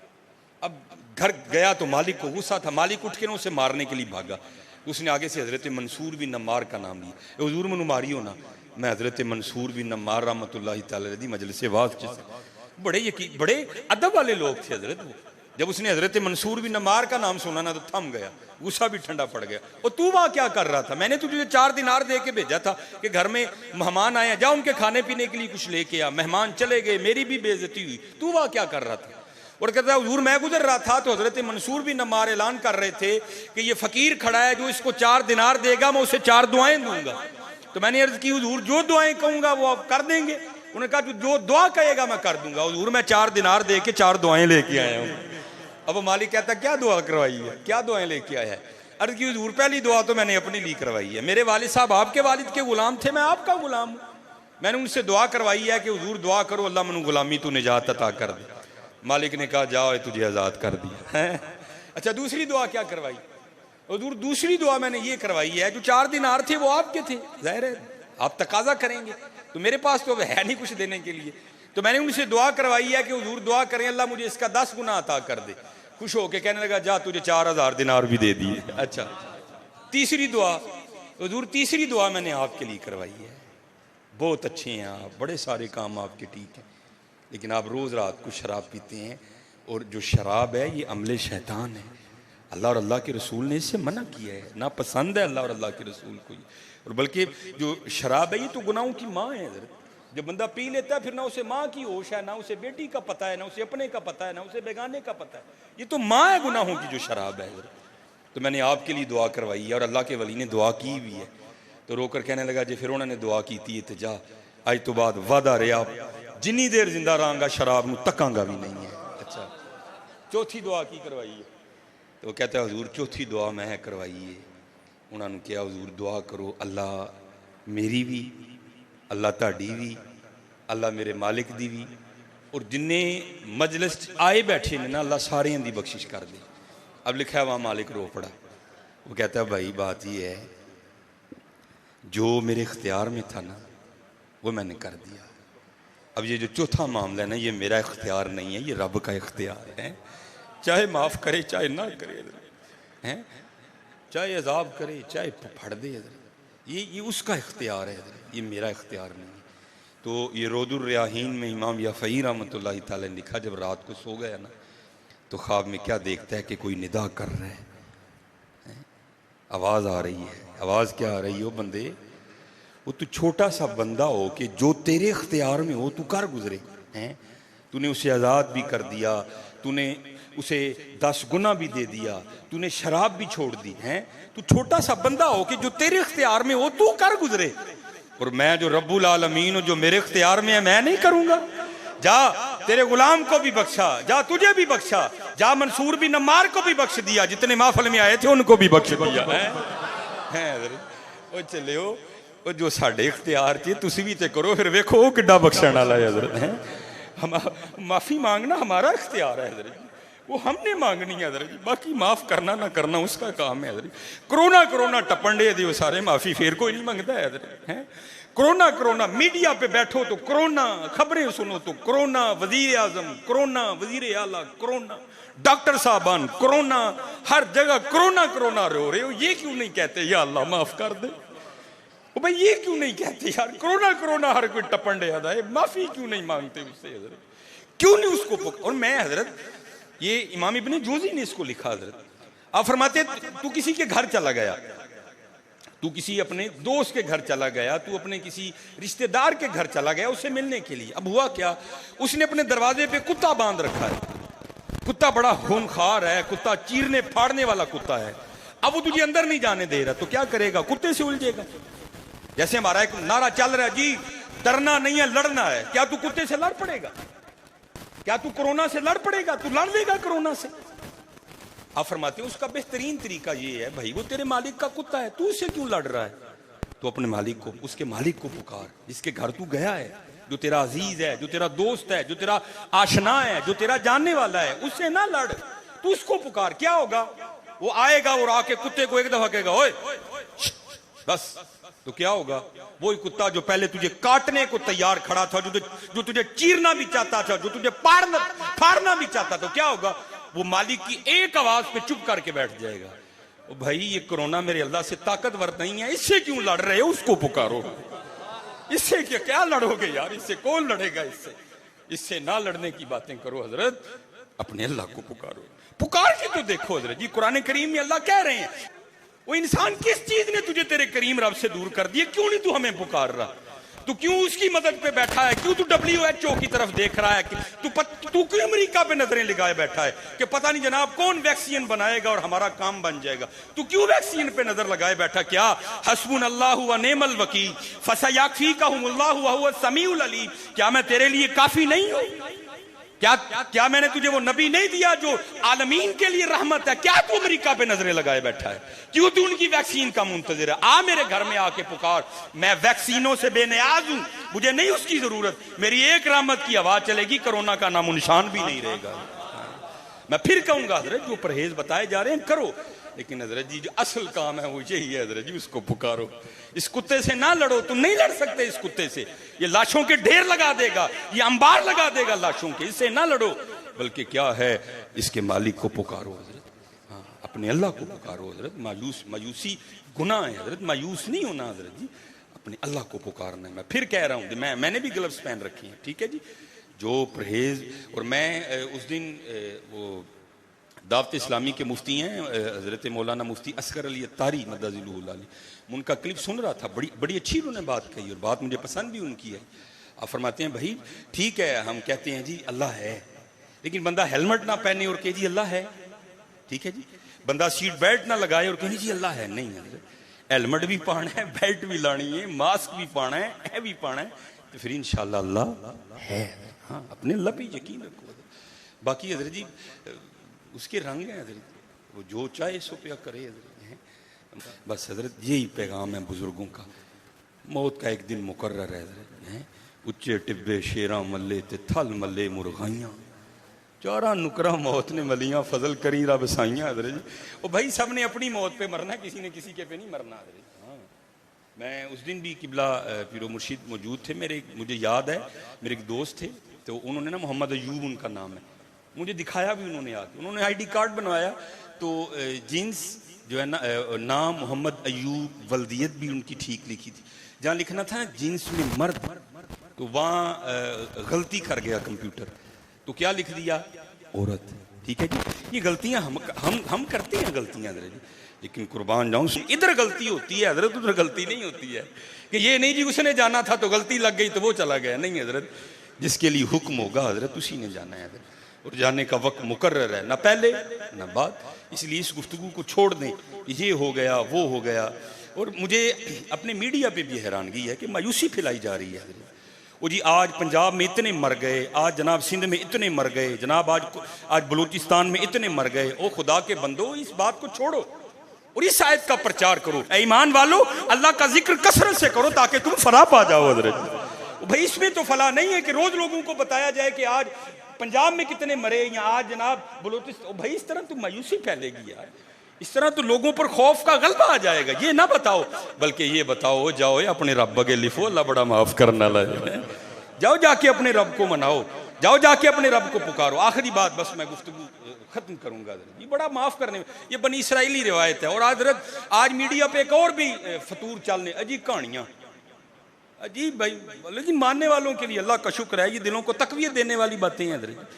अब घर गया तो मालिक को गुस्सा था, मालिक उठ के ना उसे मारने के लिए भागा। उसने आगे से हज़रत मंसूर बिन नम्मार का नाम लिया। हुजूर मैनू मारियो ना, मैं हज़रत मंसूर बिन नम्मार रहमतुल्लाहि तआला दी मजलिस वाज़ च बड़े यकीन बड़े अदब वाले लोग थे हजरत। वो जब उसने हजरत मंसूर बिन नम्मार का नाम सुना ना तो थम गया, गुस्सा भी ठंडा पड़ गया। और तू वहां क्या कर रहा था? मैंने तुझे 4 दिनार दे के भेजा था कि घर में मेहमान आए, जा उनके खाने पीने के लिए कुछ लेके आ। मेहमान चले गए, मेरी भी बेइज्जती हुई, तू वहां क्या कर रहा था? और कहता है हुजूर मैं गुजर रहा था तो हजरत मंसूर बिन नम्मार ऐलान कर रहे थे कि ये फकीर खड़ा है, जो इसको 4 दिनार देगा मैं उसे 4 दुआएं दूंगा। तो मैंने अर्ज की हुजूर जो दुआएं कहूंगा वो आप कर देंगे? उन्होंने कहा जो दुआ कहेगा मैं कर दूंगा। हुजूर मैं 4 दिनार दे के 4 दुआएं लेके आया हूँ। अब मालिक कहता क्या दुआ करवाई है, क्या दुआएं लेके आया है? अर्ज की हुजूर पहली दुआ तो मैंने अपने लिए करवाई है, मेरे वालिद साहब आपके वालिद के गुलाम थे, मैं आपका गुलाम हूँ। मैंने उनसे दुआ करवाई है कि हुजूर दुआ करो अल्लाह मैनू गुलामी तू निजात अता कर दे। मालिक ने कहा जाओ तुझे आज़ाद कर दिया है। अच्छा दूसरी दुआ क्या करवाई? हुजूर दूसरी दुआ मैंने ये करवाई है, जो 4 दिनार थे वो आपके थे, जाहिर है आप तकाजा करेंगे तो मेरे पास तो अब है नहीं कुछ देने के लिए। तो मैंने उनसे दुआ करवाई है कि हुजूर दुआ करें अल्लाह मुझे इसका 10 गुना अता कर दे। खुश होके कहने लगा जा तुझे 4000 दिनार भी दे दिए। अच्छा तीसरी दुआ हुजूर तीसरी दुआ मैंने आपके लिए करवाई है, बहुत अच्छे हैं आप, बड़े सारे काम आपके ठीक हैं, लेकिन आप रोज़ रात को शराब पीते हैं और जो शराब है ये अमले शैतान है। अल्लाह और अल्लाह के रसूल ने इससे मना किया है, ना पसंद है अल्लाह और अल्लाह के रसूल को। और बल्कि जो शराब है ये तो गुनाहों की माँ है। जब बंदा पी लेता है फिर ना उसे माँ की होश है, ना उसे बेटी का पता है, ना उसे अपने का पता है, ना उसे बेगाने का पता है। ये तो माँ है गुनाहों की जो शराब है। तो मैंने आपके लिए दुआ करवाई है और अल्लाह के वली ने दुआ की भी है। तो रोकर कहने लगा जी फिर उन्होंने दुआ की थी तो जा, आज तो बाद वादा रहा जिन्नी देर जिंदा रहांगा शराब नूं तकांगा भी नहीं है। अच्छा, चौथी दुआ की करवाई है? तो वो कहता है हजूर चौथी दुआ मैं करवाई है। उन्होंने कहा हजूर दुआ करो अल्लाह मेरी भी, अल्लाह ताड़ी भी, अल्लाह मेरे मालिक दी भी, और जिन्ने मजलिस आए बैठे ने ना अल्लाह सारियां दी बख्शिश कर दे। अब लिखा है वहाँ मालिक रो पड़ा। वो कहता है भाई बात ये है, जो मेरे इख्तियार में था ना वो मैंने कर दिया। अब ये जो चौथा मामला है ना, ये मेरा इख्तियार नहीं है, ये रब का इख्तियार है। चाहे माफ़ करे चाहे ना करे हैं, चाहे अजाब करे चाहे फड़ दे, ये उसका इख्तियार है, ये मेरा इख्तियार नहीं है। तो ये रोदुर रियाहीन में इमाम याफ़ई रहमतुल्लाहि तआला ने लिखा, जब रात को सो गया ना तो ख्वाब में क्या देखता है कि कोई निदा कर रहा है, आवाज़ आ रही है। आवाज़ क्या आ रही हो बंदे, वो तू छोटा सा बंदा हो कि जो तेरे इख्तियार में हो तू कर गुजरे हैं। तूने उसे आज़ाद भी कर दिया, तूने उसे 10 गुना भी दे दिया, तूने शराब भी छोड़ दी हैं। तू छोटा सा बंदा हो कि जो तेरे इख्तियार में हो तू कर गुजरे, और मैं जो रब्बुल आलमीन हो जो मेरे इख्तियार में है मैं नहीं करूंगा। जा तेरे गुलाम को भी बख्शा, जा तुझे भी बख्शा, जा मंसूर भी नम्मार को भी बख्श दिया, जितने महफिल में आए थे उनको भी बख्श दिया है। चले हो जो साढ़े इख्तियार च तुसी भी ते करो, फिर वेखो वो किड्डा बख्शण वाला है हज़रत है। हम माफ़ी मांगना हमारा इख्तियार है हज़रत, वो हमने मांगनी है हज़रत, बाकी माफ़ करना ना करना उसका काम है हज़रत। कोरोना टप्पन डे दे सारे माफ़ी, फिर कोई नहीं मंगता है हज़रत है। कोरोना मीडिया पे बैठो तो कोरोना, खबरें सुनो तो कोरोना, वजीर आजम कोरोना, वजीर आला कोरोना, डॉक्टर साहबान कोरोना, हर जगह कोरोना रो रहे हो। ये क्यों नहीं कहते या अल्लाह माफ कर दे? ओ भाई ये क्यों नहीं कहते यार, कोरोना हर कोई टप्पन डे आता है, माफी क्यों नहीं मांगते उससे हजरत? क्यों नहीं उसको और मैं हजरत, ये इमाम इब्ने जोजी ने इसको लिखा हजरत। आप फरमाते तू किसी के घर चला गया, तू किसी अपने दोस्त के घर चला गया, तू अपने किसी रिश्तेदार के घर चला गया उससे मिलने के लिए। अब हुआ क्या, उसने अपने दरवाजे पे कुत्ता बांध रखा है, कुत्ता बड़ा खूंखार है, कुत्ता चीरने फाड़ने वाला कुत्ता है। अब वो तुझे अंदर नहीं जाने दे रहा, तो क्या करेगा? कुत्ते से उलझेगा। जैसे हमारा एक नारा चल रहा है जी, डरना नहीं है लड़ना है। क्या तू कुत्ते से लड़ पड़ेगा? क्या तू कोरोना से लड़ पड़ेगा? तू लड़ लेगा कोरोना से? आप फरमाते हैं उसका बेहतरीन तरीका ये है, भाई वो तेरे मालिक का कुत्ता है, तू उससे क्यों लड़ रहा है? तो अपने मालिक को, उसके मालिक को पुकार, जिसके घर तू गया है, जो तेरा अजीज है, जो तेरा दोस्त है, जो तेरा आशना है, जो तेरा जानने वाला है, उससे ना लड़, तू उसको पुकार। क्या होगा? वो आएगा और आके कुत्ते को एक दफा कहेगा ओए बस, तो क्या होगा? वो कुत्ता जो पहले तुझे काटने को तैयार खड़ा था, जो तुझे चीरना भी चाहता था, जो तुझे फाड़ना भी चाहता, तो क्या होगा? वो मालिक की एक आवाज पे चुप करके बैठ जाएगा। ओ भाई ये कोरोना मेरे अल्लाह से ताकतवर नहीं है, इससे क्यों लड़ रहे हो? उसको पुकारो। इससे क्या लड़ोगे यार? इससे कौन लड़ेगा? इससे ना लड़ने की बातें करो हजरत, अपने अल्लाह को पुकारो। पुकार के तो देखो हजरत जी, कुरान करीम में अल्लाह कह रहे हैं, वो इंसान किस चीज ने तुझे तेरे करीम रब से दूर कर दिया? क्यों नहीं तू हमें पुकार रहा? तू क्यों उसकी मदद पे बैठा है? क्यों तू WHO की तरफ देख रहा है? तू क्यों अमेरिका पे नजरें लगाए बैठा है कि पता नहीं जनाब कौन वैक्सीन बनाएगा और हमारा काम बन जाएगा? तू क्यों वैक्सीन पे नजर लगाए बैठा? क्या हस्बुनल्लाहु व निअमल वकील फसयकफीकहुमुल्लाहु व हुवस समीउल अलीम, क्या मैं तेरे लिए काफी नहीं हूं? क्या मैंने तुझे वो नबी नहीं दिया जो आलमीन के लिए रहमत है? क्या तू अमेरिका पे नजरें लगाए बैठा है? क्यों तू उनकी वैक्सीन का मुंतजिर है? आ मेरे घर में आके पुकार, मैं वैक्सीनों से बेनियाज हूं, मुझे नहीं उसकी जरूरत। मेरी एक रहमत की आवाज चलेगी, कोरोना का नामो निशान भी नहीं रहेगा। मैं फिर कहूंगा हजरत, जो परहेज बताए जा रहे हैं करो, लेकिन हजरत जी जो असल काम है वो यही है हजरत जी, उसको पुकारो। इस कुत्ते से ना लड़ो, तुम नहीं लड़ सकते इस कुत्ते से, ये लाशों के ढेर लगा देगा, ये अंबार लगा देगा लाशों के, इससे ना लड़ो। बल्कि क्या है, इसके मालिक को पुकारो हजरत, हाँ अपने अल्लाह को पुकारो हजरत। मायूसी गुनाह है हजरत, मायूस नहीं होना हजरत जी, अपने अल्लाह को पुकारना है। मैं फिर कह रहा हूँ, मैंने भी ग्लव्स पहन रखे हैं, ठीक है जी, जो परहेज। और मैं उस दिन वो दावत इस्लामी के मुफ्ती हैं हज़रत मौलाना मुफ्ती असगर अली अत्तारी मद्दाजिल्लुहु अली, उनका क्लिप सुन रहा था, बड़ी अच्छी उन्होंने बात कही और बात मुझे पसंद भी उनकी है। आप फरमाते हैं भाई ठीक है, हम कहते हैं जी अल्लाह है, लेकिन बंदा हेलमेट ना पहने और कहे जी अल्लाह है, ठीक है जी, बंदा सीट बेल्ट ना लगाए और कहे जी अल्लाह है, नहीं है। हेलमेट भी पाना है, बेल्ट भी लानी है, मास्क भी पाना है भी पाना है, तो फिर इंशाअल्लाह अल्लाह है। हाँ, अपने अल्लाह पे यकीन रखो। बाकी हजरत जी उसके रंग हैं हजरत, वो जो चाहे सो पिया करे हजरत। बस हजरत यही पैगाम है बुजुर्गों का। मौत का एक दिन मुकर्रर है हजरत हैं। उच्चे टिब्बे शेरा मल्ले ते थल मल्ले मुरगाइयाँ, चारा नुकरा मौत ने मलियाँ फजल करी रब साइयाँ हजरत जी। वो भाई सब ने अपनी मौत पे मरना है, किसी ने किसी के पे नहीं मरना हजरत। हाँ, मैं उस दिन भी किबला पीरो मुर्शिद मौजूद थे मेरे, मुझे याद है मेरे एक दोस्त थे, तो उन्होंने ना मोहम्मद अयूब उनका नाम है, मुझे दिखाया भी उन्होंने आके, उन्होंने आईडी कार्ड बनवाया तो जीन्स जो है ना नाम मोहम्मद अयूब, वल्दियत भी उनकी ठीक लिखी थी। जहाँ लिखना था जीन्स में मर्द, तो वहाँ गलती कर गया कंप्यूटर, तो क्या लिख दिया औरत। ठीक है जी, ये गलतियाँ हम करते हैं गलतियाँ हजरत जी, लेकिन कुर्बान जाऊँ इधर गलती होती है हजरत, उधर गलती नहीं होती है। कि ये नहीं जी उसने जाना था तो गलती लग गई तो वो चला गया, नहीं हजरत, जिसके लिए हुक्म होगा हजरत उसी ने जाना है हजरत, और जाने का वक्त मुकर्रर है, ना पहले ना बाद। इसलिए इस गुफ्तगू को छोड़ दें, ये हो गया वो हो गया। और मुझे अपने मीडिया पे भी हैरानगी है कि मायूसी फैलाई जा रही है। वो जी आज पंजाब में इतने मर गए, आज जनाब सिंध में इतने मर गए, जनाब आज बलूचिस्तान में इतने मर गए। ओ खुदा के बंदो, इस बात को छोड़ो और इस आयत का प्रचार करो। ईमान वालो अल्लाह का जिक्र कसरत से करो ताकि तुम फलाह पा जाओ हजरत। भाई इसमें तो फलाह नहीं है कि रोज लोगों को बताया जाए कि आज पंजाब में कितने मरे या आज जनाब बलूचिस्तान। भाई इस तरह तो मायूसी फैलेगी यार, इस तरह तो लोगों पर खौफ का गलबा आ जाएगा। ये ना बताओ, बल्कि ये बताओ जाओ अपने रब बगे लिफो, अल्लाह बड़ा माफ करना लगे, जाओ जाके अपने रब को मनाओ, जाओ जाके अपने रब को पुकारो। आखिरी बात बस मैं गुफ्तगू खत्म करूंगा, ये बड़ा माफ करने, ये बनी इसराइली रिवायत है। और आज मीडिया पे एक और भी फतूर चलने, अजीब कहानियां, अजीब भाई, लेकिन मानने वालों के लिए अल्लाह का शुक्र है, ये दिलों को तकवीत देने वाली बातें हैं हजरत।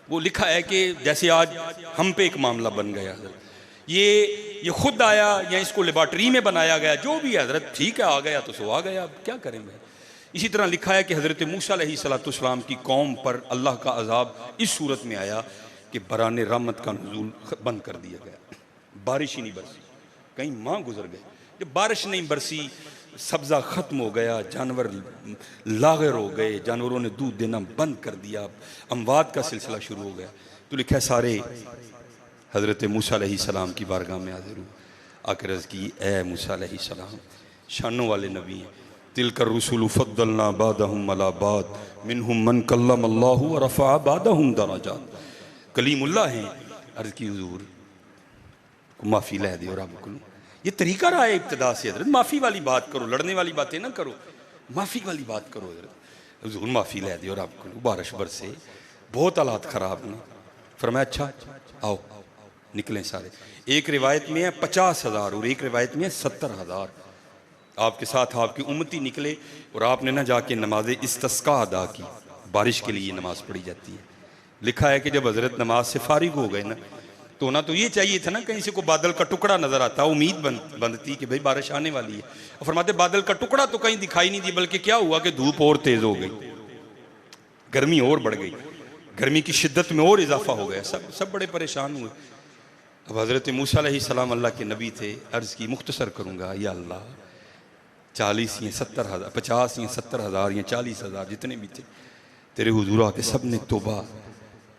वो लिखा है कि जैसे आज हम पे एक मामला बन गया हजरत, ये खुद आया या इसको लेबॉर्टरी में बनाया गया, जो भी हजरत ठीक है, आ गया तो सो आ गया, अब क्या करेंगे। इसी तरह लिखा है कि हजरत मूसा अलैहिस्सलाम की कौम पर अल्लाह का अजाब इस सूरत में आया कि बराने रहमत का नुज़ूल बंद कर दिया गया, बारिश ही नहीं बरसी, कहीं माह गुजर गए। जब बारिश नहीं बरसी, सब्ज़ा ख़त्म हो गया, जानवर लाग़िर हो गए, जानवरों ने दूध देना बंद कर दिया, अमवात का सिलसिला शुरू हो गया। तो लिखा है सारे हज़रत मूसा अलैहिस्सलाम की बारगाह में हाज़िर हुए, आकर अर्ज़ की, ए मूसा अलैहिस्सलाम, शानों वाले नबी हैं, तिलकर रसूल फद्दलना बादहुम अला बाद मिनहुम मन कल्लमल्लाहु व रफ़अ बादहुम दराजात। कलीमुल्लाह हैं। अर्ज़ की हुज़ूर को माफ़ी ले दे और आपको, ये तरीका रहा है इब्तिदा से हज़रत, माफ़ी वाली बात करो, लड़ने वाली बातें ना करो, माफ़ी वाली बात करो हज़रत। हुज़ूर माफ़ी ले दे और आपको, बारिश बरसे, बहुत हालात ख़राब हैं। फरमाया अच्छा आओ, निकलें सारे। एक रिवायत में है 50,000 और एक रिवायत में है 70,000 आपके साथ आपकी उम्मती निकले, और आपने ना जाके नमाज इस्तिस्का अदा की, बारिश के लिए नमाज पढ़ी जाती है। लिखा है कि जब हज़रत नमाज से फारिग हो गए ना, तो ना तो ये चाहिए था ना कहीं से कोई बादल का टुकड़ा नजर आता, उम्मीद बनती कि भाई बारिश आने वाली है, और फरमाते बादल का टुकड़ा तो कहीं दिखाई नहीं दी, बल्कि क्या हुआ कि धूप और तेज हो गई, गर्मी और बढ़ गई, गर्मी की शिद्दत में और इजाफा हो गया, सब बड़े परेशान हुए। अब हज़रत मूसा अलैहिस्सलाम अल्लाह के नबी थे, अर्ज़ की मुख्तसर करूँगा, या अल्लाह 40 या 70,000, 50 या 70,000 या 40,000 जितने भी थे, तेरे हुजूर आके सब ने तौबा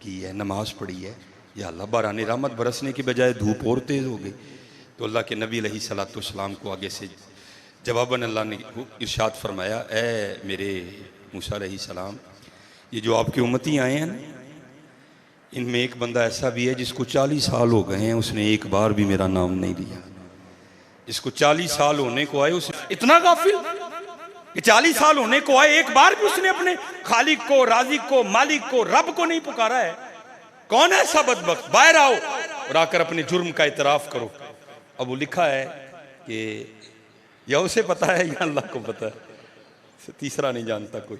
की है, नमाज पढ़ी है, या अल्लाह बाराने रहमत बरसने के बजाय धूप और तेज़ हो गई। तो अल्लाह के नबी अलैहिस्सलाम को आगे से जवाबन अल्लाह ने इरशाद फरमाया, ए मेरे मूसा अलैहिस्सलाम, ये जो आपकी उम्मती आए हैं ना, इनमें एक बंदा ऐसा भी है जिसको 40 साल हो गए हैं, उसने एक बार भी मेरा नाम नहीं लिया। इसको 40 साल होने को आए, उसने इतना गाफिल कि 40 साल होने को आए, एक बार भी उसने अपने खालिक को, राज़िक को, मालिक को, रब को नहीं पुकारा है। कौन है ऐसा बदबख्त? बाहर आओ और आकर अपने जुर्म का इतराफ करो। अब वो लिखा है कि या उसे पता है या अल्लाह को पता है, तीसरा नहीं जानता कोई।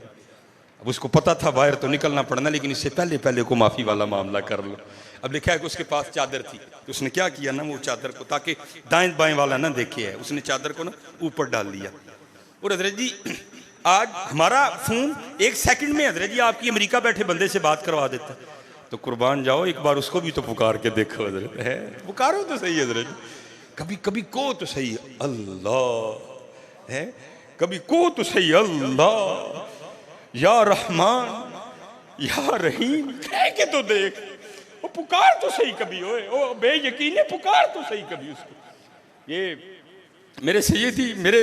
अब उसको पता था बाहर तो निकलना पड़ना, लेकिन इससे पहले को माफ़ी वाला मामला कर लो। अब लिखा है कि उसके पास चादर थी, तो उसने क्या किया ना, वो चादर को ताकि दाएं बाएं वाला ना देखे है, उसने चादर को ना ऊपर डाल दिया। और हजरत जी आज हमारा फ़ोन एक सेकंड में हजरत जी आपकी अमेरिका बैठे बंदे से बात करवा देता, तो कुर्बान जाओ एक बार उसको भी तो पुकार के देखो हजरत, है पुकारो तो सही हजरत, कभी को तो सही अल्लाह है, कभी को तो सही अल्लाह। या रहमान या रहीम कह के तो देख, वो पुकार तो सही कभी, ओए ओ बेयकीन है, पुकार तो सही कभी उसको। ये मेरे सैयदी मेरे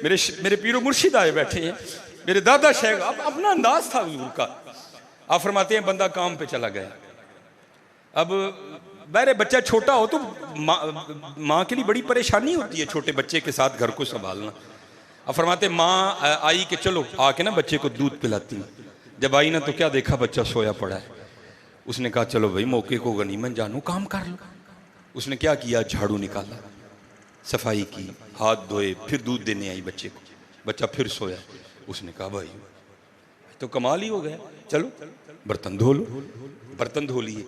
मेरे मेरे पीरो मुर्शिद आए बैठे हैं, मेरे दादा शेख, अब अपना अंदाज था हुजूर का। आप फरमाते हैं बंदा काम पे चला गया, अब बहरे बच्चा छोटा हो तो माँ के लिए बड़ी परेशानी होती है छोटे बच्चे के साथ घर को संभालना। अब फरमाते माँ आई कि चलो आके ना बच्चे को दूध पिलाती हूँ। जब आई ना तो क्या देखा, बच्चा सोया पड़ा है। उसने कहा चलो भाई मौके को गनीमत जानू, काम कर लो। उसने क्या किया, झाड़ू निकाला, सफाई की, हाथ धोए, फिर दूध देने आई बच्चे को। बच्चा फिर सोया। उसने कहा भाई तो कमाल ही हो गया, चलो बर्तन धो लो। बर्तन धो लिए,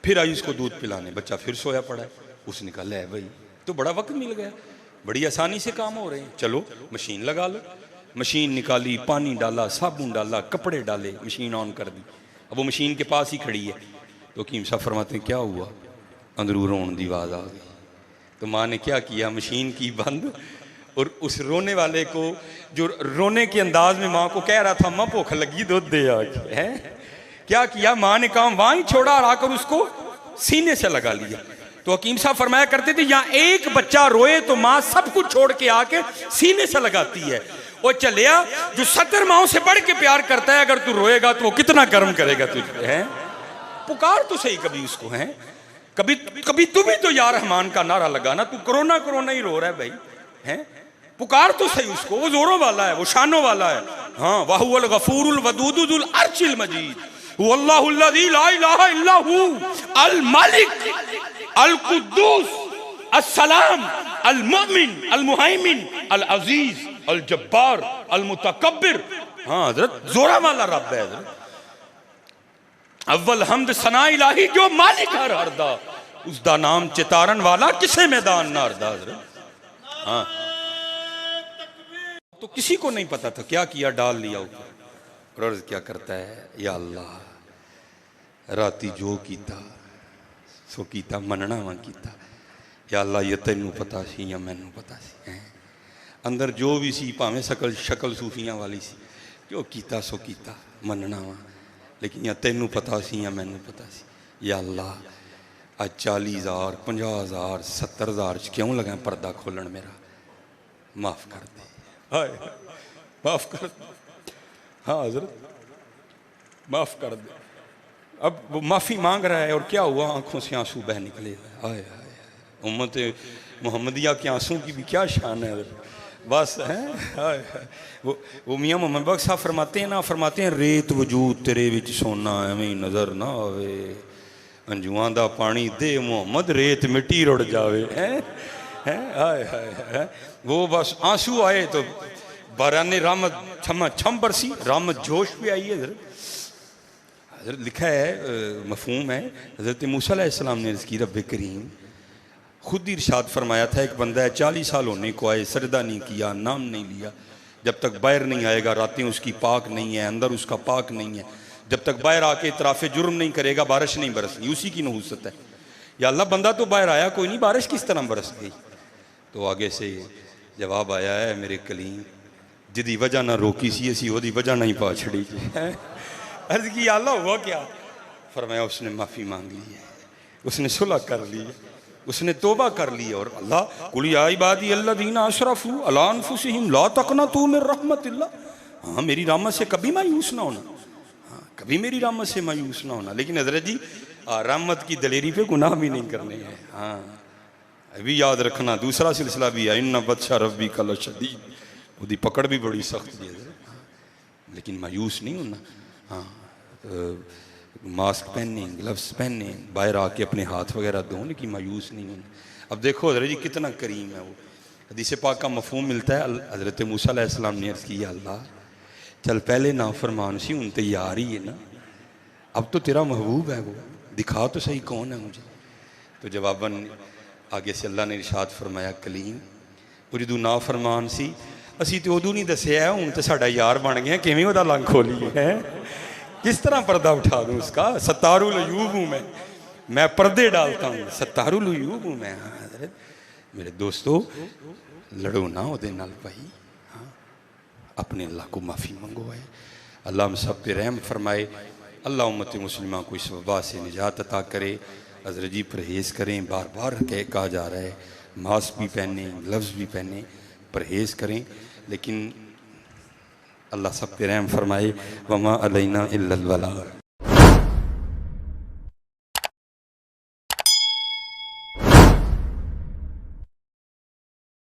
फिर आई उसको दूध पिलाने, बच्चा फिर सोया पड़ा है। उसने कहा ले भाई तो बड़ा वक्त मिल गया, बड़ी आसानी से काम हो रहे हैं, चलो मशीन लगा लो। मशीन निकाली, पानी डाला, साबुन डाला, कपड़े डाले, मशीन ऑन कर दी। अब वो मशीन के पास ही खड़ी है। तो हकीम साहब फरमाते हैं क्या हुआ, अंदरू रोने की आवाज़ आ गई। तो माँ ने क्या किया, मशीन की बंद, और उस रोने वाले को, जो रोने के अंदाज में माँ को कह रहा था माँ भूख लगी दूध दे आके, है क्या किया, माँ ने काम वहीं छोड़ा और आकर उसको सीने से लगा लिया। तो हकीम साहब फरमाया करते थे यहाँ एक बच्चा रोए तो माँ सब कुछ छोड़ के आके सीने से लगाती है। वो चलिया जो 70 माओं से बढ़ के प्यार करता है, अगर तू रोएगा तो वो कितना कर्म करेगा तुझे, है पुकार तो सही कभी उसको, है कभी कभी तू भी तो या रहमान का नारा लगाना, तू कोरोना कोरोना ही रो रहा है भाई, है पुकार तो सही उसको, वो जोरों वाला है, वो शानों वाला है। हाँ वाहुल गफूरुल वदूदुल अर्शिल मजीद वल्लाहुल्लज़ी ला इलाहा इल्ला हु अल मालिक अल कुद्दूस अस्सलाम अल मुमिन अल मुहैमिन अल अजीज अल जब्बार अल मुतकब्बिर। हाँ हजरत जोरा वाला रब है हजरत। अव्वल हमद सना इलाही जो मालिक हर हरदा, उसका नाम चितारन वाला किसे मैदान ना हरदा हजरत। हाँ तो किसी को नहीं पता था, क्या किया, डाल लिया ऊपर। और क्या करता है, या अल्लाह राती जो कीता सो कीता, मनना वा कीता, या अल्लाह ये तेनू पता सी या मैनू पता सी, है अंदर जो भी सी, भावें शक्ल सूफियां वाली सी, जो कीता सो कीता, मनना वा, लेकिन या तेनू पता सी या मैनू पता सी। या अल्लाह आज 40,000 50,000 70,000 क्यों लगा पर्दा खोलन, मेरा माफ कर दे, हाय माफ कर दे। हाँ हजरत माफ कर दे। अब वो माफ़ी मांग रहा है और क्या हुआ, आंखों से आंसू बह निकले। हाय हाय उम्मत मोहम्मदिया के आंसू की भी क्या शान है बस, है हाय वो मियाँ मोहम्मद बख्श साहब फरमाते हैं ना, फरमाते हैं रेत वजूद तेरे विच सोना एवं नज़र ना आवे, अंजुआं दा पानी दे मोहम्मद रेत मिट्टी रुड़ जावे, हैं हाय हाय। वो बस आंसू आए तो बाराने रहमत छम बरसी, रहमत जोश पे आई है। हज़रत लिखा है, मफहूम है, हज़रत मूसा अलैहिस्सलाम ने अर्ज़ की रब्बे करीम खुद ही इरशाद फरमाया था, एक बंदा है 40 साल होने को आए, सजदा नहीं किया, नाम नहीं लिया, जब तक बाहर नहीं आएगा रातें उसकी पाक नहीं है, अंदर उसका पाक नहीं है, जब तक बाहर आके इतराफ़े जुर्म नहीं करेगा बारिश नहीं बरसनी, उसी की नहूसत है। या अल्लाह बंदा तो बाहर आया कोई नहीं, बारिश किस तरह बरस गई। तो आगे से जवाब आया है, मेरे कलीम जिदी वजह ना रोकी सी असी ओदी वजह ना ही पा छड़ी। अर्ज की अल्लाह हुआ क्या, फरमाया उसने माफ़ी मांग ली है, उसने सुलह कर ली है, उसने तोबा कर ली है। और अल्लाह कुल या इबादी अल्लज़ीना अशरफू अला अनफुसिहिम ला तक़नतू मिन रहमतिल्लाह, हाँ मेरी रहमत से कभी मायूस ना होना, हाँ कभी मेरी रहमत से मायूस ना होना। लेकिन हजरत जी रहमत की दलेरी पे गुनाह भी नहीं करने हैं। हाँ अभी याद रखना, दूसरा सिलसिला भी है, इन्ना बदशा रब्बी कल शदीद, उसकी पकड़ भी बड़ी सख्त है, लेकिन मायूस नहीं होना। हाँ मास्क पहने, ग्लव्स पहने, बाहर आके अपने हाथ वगैरह धो, लेकिन मायूस नहीं होना। अब देखो हजरत जी कितना करीम है वो। हदीस पाक का मफहूम मिलता है, हजरत मूसा अलैहिस्सलाम ने अर्ज़ किया, अल्लाह चल पहले नाफरमान सी, उन तो यार ही है ना, अब तो तेरा महबूब है वो, दिखा तो सही कौन है मुझे। तो जवाबन आगे से अल्लाह ने इरशाद फरमाया, कलीम वो जदू नाफरमान सी असी तो उदू नहीं दसिया, हूँ तो साडा यार बन गया, किवें ओहदा लंग खोलीए, है किस तरह पर्दा उठा दूँ उसका। सत्तारुल अयूब हूँ मैं पर्दे डालता हूँ, सत्तारुल अयूब हूँ मैं। हाँ मेरे दोस्तों लड़ो ना ओहदे नाल भाई, हाँ अपने अल्लाह को माफ़ी मंगो है। अल्लाह हम सब पे रहम फरमाए। अल्लाह उम्मत मुस्लिमा को इस वबा से निजात अता करे। हज़रत जी परहेज़ करें, बार बार कहा जा रहा है, मास्क भी पहने, ग्लव्स भी पहने, परहेज़ करें। लेकिन अल्लाह सब पे रहम फरमाए। वमा अलैना इल्लल बलाग।